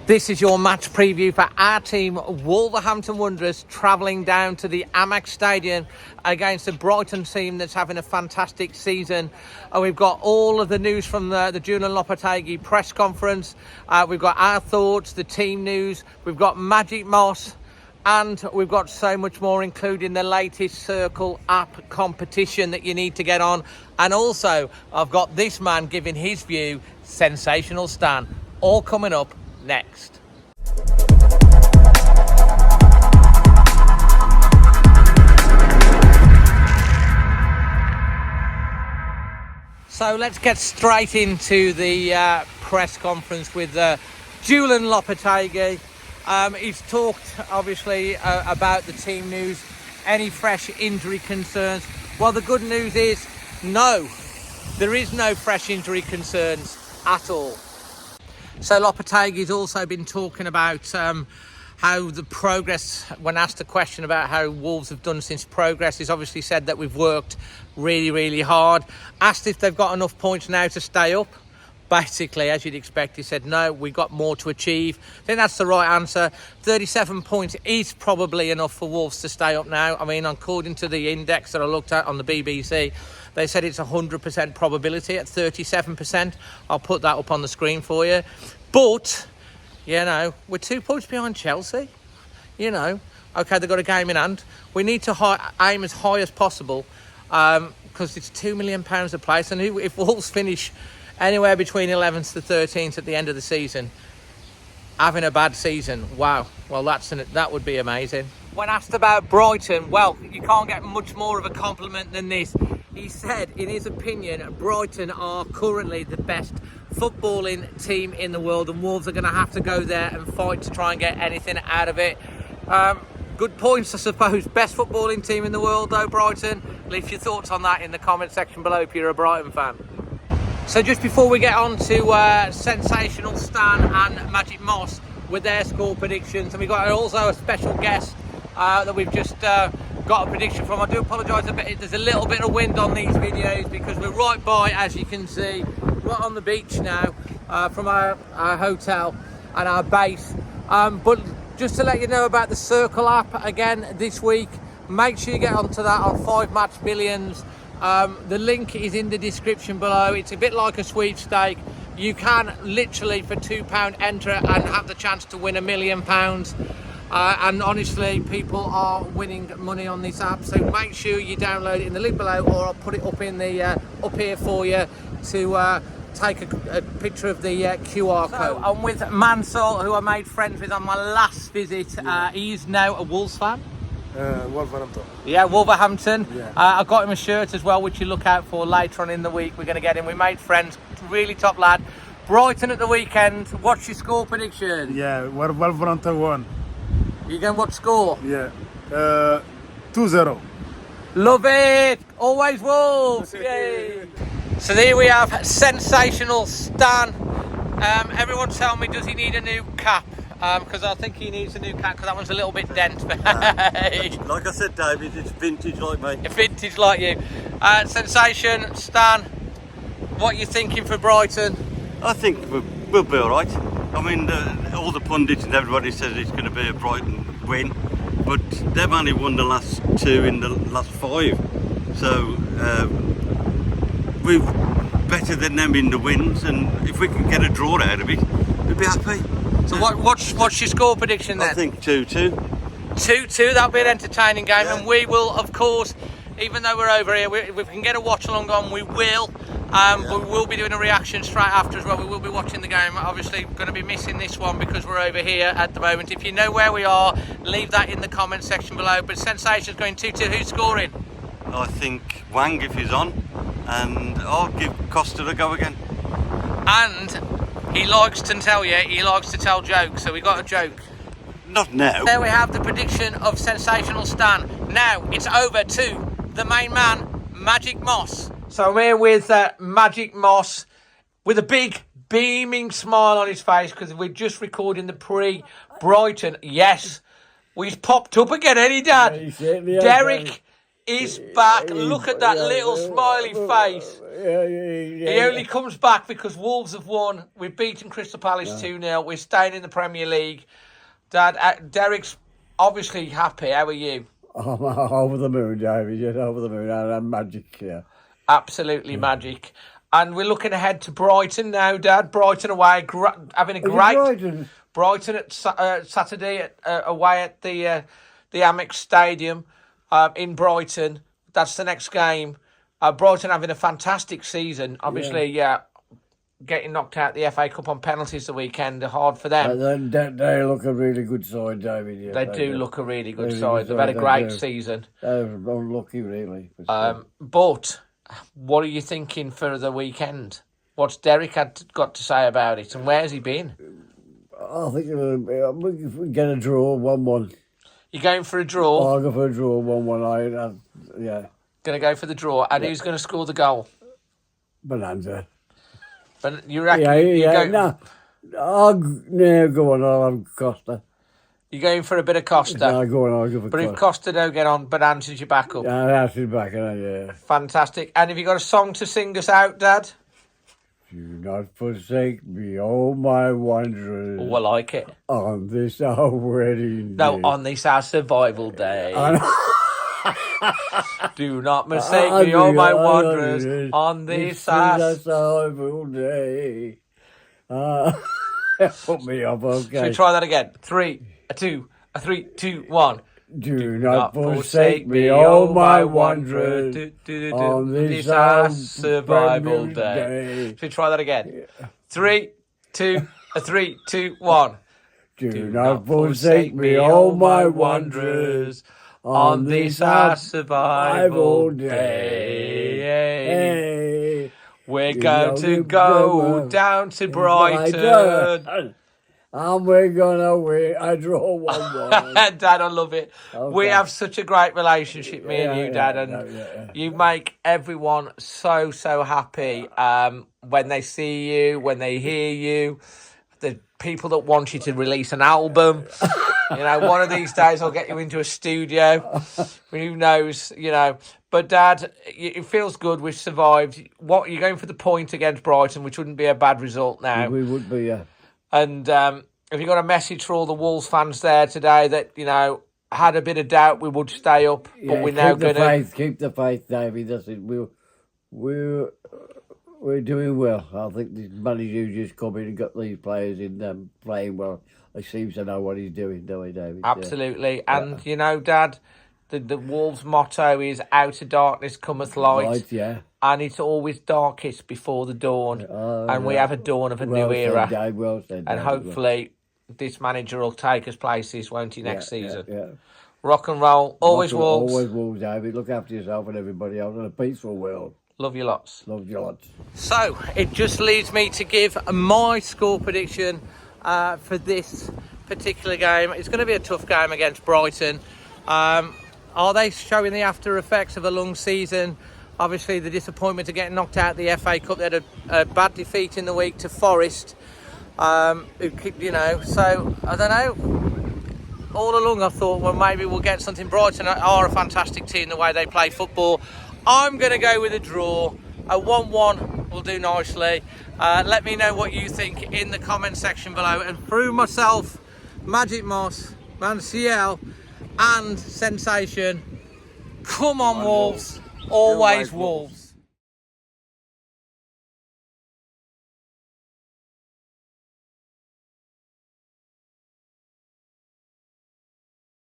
This is your match preview for our team, Wolverhampton Wanderers, travelling down to the Amex Stadium against a Brighton team that's having a fantastic season. We've got all of the news from the Julian Lopetegui press conference. We've got our thoughts, the team news. We've got Magic Moss. And we've got so much more, including the latest CIRCL app competition that you need to get on. And also, I've got this man giving his view, Sensational Stan. All coming up next. So let's get straight into the press conference with Julian Lopetegui. He's talked, obviously, about the team news, any fresh injury concerns. Well, the good news is, no, there is no fresh injury concerns at all. So Lopetegui's also been talking about how the progress, when asked a question about how Wolves have done since progress, he's obviously said that we've worked really, really hard. Asked if they've got enough points now to stay up. Basically, as you'd expect, he said, no, we've got more to achieve. I think that's the right answer. 37 points is probably enough for Wolves to stay up now. I mean, according to the index that I looked at on the BBC, they said it's 100% probability at 37%. I'll put that up on the screen for you. But, you know, we're 2 points behind Chelsea. You know, OK, they've got a game in hand. We need to aim as high as possible because it's £2 million a place. And if Wolves finish anywhere between 11th to 13th at the end of the season, having a bad season, wow, well, that would be amazing. When asked about Brighton, well, you can't get much more of a compliment than this. He said, in his opinion, Brighton are currently the best footballing team in the world, and Wolves are going to have to go there and fight to try and get anything out of it. Good points, I suppose. Best footballing team in the world, though, Brighton. Leave your thoughts on that in the comment section below if you're a Brighton fan. So just before we get on to Sensational Stan and Magic Moss with their score predictions, and we've got also a special guest that we've just got a prediction from. I do apologise a bit, there's a little bit of wind on these videos because we're right by, as you can see, right on the beach now from our hotel and our base. But just to let you know about the CIRCL app again this week, make sure you get onto that on 5 Match Millions. The link is in the description below. It's a bit like a sweepstake. You can literally for £2 enter and have the chance to win £1 million. And honestly, people are winning money on this app. So make sure you download it in the link below, or I'll put it up in the up here for you to take a picture of the QR code. So I'm with Mansell, who I made friends with on my last visit. He's now a Wolves fan. Wolverhampton. Yeah, Wolverhampton. Yeah. I got him a shirt as well, which you look out for later on in the week. We're going to get him. We made friends. Really top lad. Brighton at the weekend. What's your score prediction? Yeah, Wolverhampton won. You going what score? Yeah, 2-0. Love it. Always Wolves. Yay. So there we have Sensational Stan. Everyone tell me, does he need a new cap? Because I think he needs a new cap because that one's a little bit dent. Like I said, David, it's vintage like me. Vintage like you. Sensation, Stan, what are you thinking for Brighton? I think we'll be all right. I mean, all the pundits and everybody says it's going to be a Brighton win, but they've only won the last 2 in the last 5. So we're better than them in the wins, and if we can get a draw out of it, we'll be happy. So what's your score prediction then? I think 2-2. 2-2, that'll be an entertaining game, Yeah. and we will, of course, even though we're over here, if we can get a watch along on, we will. But we will be doing a reaction straight after as well. We will be watching the game. Obviously, going to be missing this one because we're over here at the moment. If you know where we are, leave that in the comment section below. But Sensation's going 2-2. Who's scoring? I think Wang, if he's on, and I'll give Costa a go again. And he likes to tell you, he likes to tell jokes. So we got a joke. Not now. There we have the prediction of Sensational Stan. Now it's over to the main man, Magic Moss. So I'm here with Magic Moss with a big beaming smile on his face because we're just recording the pre-Brighton. Yes, we've popped up again, ain't he, Dad? Yeah, Derek is back. Look at that little smiley face. He only comes back because Wolves have won. We've beaten Crystal Palace 2-0. We're staying in the Premier League. Dad, Derek's obviously happy. How are you? I'm over the moon, David. Yes, over the moon. I'm magic, yeah. Absolutely magic. And we're looking ahead to Brighton now, Dad. Brighton away, having a great... Brighton at Saturday away at the Amex Stadium in Brighton. That's the next game. Brighton having a fantastic season. Obviously, getting knocked out the FA Cup on penalties the weekend, hard for them. They look a really good side, David. Yeah, they do look a really good side. They've had a great season. They're unlucky, really. But what are you thinking for the weekend? What's Derek got to say about it, and where's he been? I think we get a draw, 1-1. You're going for a draw? I'll go for a draw, 1-1. Yeah. Going to go for the draw. And who's going to score the goal? Bonanza. But you reckon? No, go on. I'll have Costa. You're going for a bit of Costa? No, go on. I'll go for But Costa. if Costa don't get on, Bonanza's your backup. Yeah, that's his back, yeah. Fantastic. And have you got a song to sing us out, Dad? Do not forsake me, oh my wanderers. Oh, I like it. On this our wedding No, day. on this our survival day. Do not mistake me, oh my wanderers. On this our survival day. Put me up, okay. Should we try that again? 3, 2, 1. Do not forsake me, oh my wanderers, on this our survival day. Should we try that again? 3, 2, 1. Do not forsake me, oh my wanderers, on this our survival day. We're going to go down to Brighton. And we're gonna win. I draw 1-1. Dad, I love it. Okay. We have such a great relationship, me and you, Dad, and you make everyone so happy when they see you, when they hear you. The people that want you to release an album. One of these days I'll get you into a studio. Who knows, But Dad, it feels good. We've survived. What you're going for the point against Brighton, which wouldn't be a bad result now. We would be, yeah. And have you got a message for all the Wolves fans there today that, had a bit of doubt we would stay up, but we're now going to... Keep the faith, David. That's it. We're doing well. I think this manager just come in and got these players in them playing well. He seems to know what he's doing, don't he, David? Absolutely. Yeah. And, Dad, the Wolves' motto is out of darkness cometh light. Light, yeah. And it's always darkest before the dawn. And we have a dawn of a new era. Dave, well said, and hopefully this manager will take us places, won't he, next season? Yeah. Rock and roll. Always Wolves. Always Wolves, David. Look after yourself and everybody else in a peaceful world. Love you lots. Love you lots. So, it just leaves me to give my score prediction for this particular game. It's going to be a tough game against Brighton. Are they showing the after effects of a long season? Obviously, the disappointment of getting knocked out of the FA Cup. They had a bad defeat in the week to Forest. So, I don't know. All along, I thought, well, maybe we'll get something. Brighton are a fantastic team, the way they play football. I'm going to go with a draw. A 1-1 will do nicely. Let me know what you think in the comment section below. And through myself, Magic Moss, Man CL, and Sensation, come on, Wolves. Always Wolves.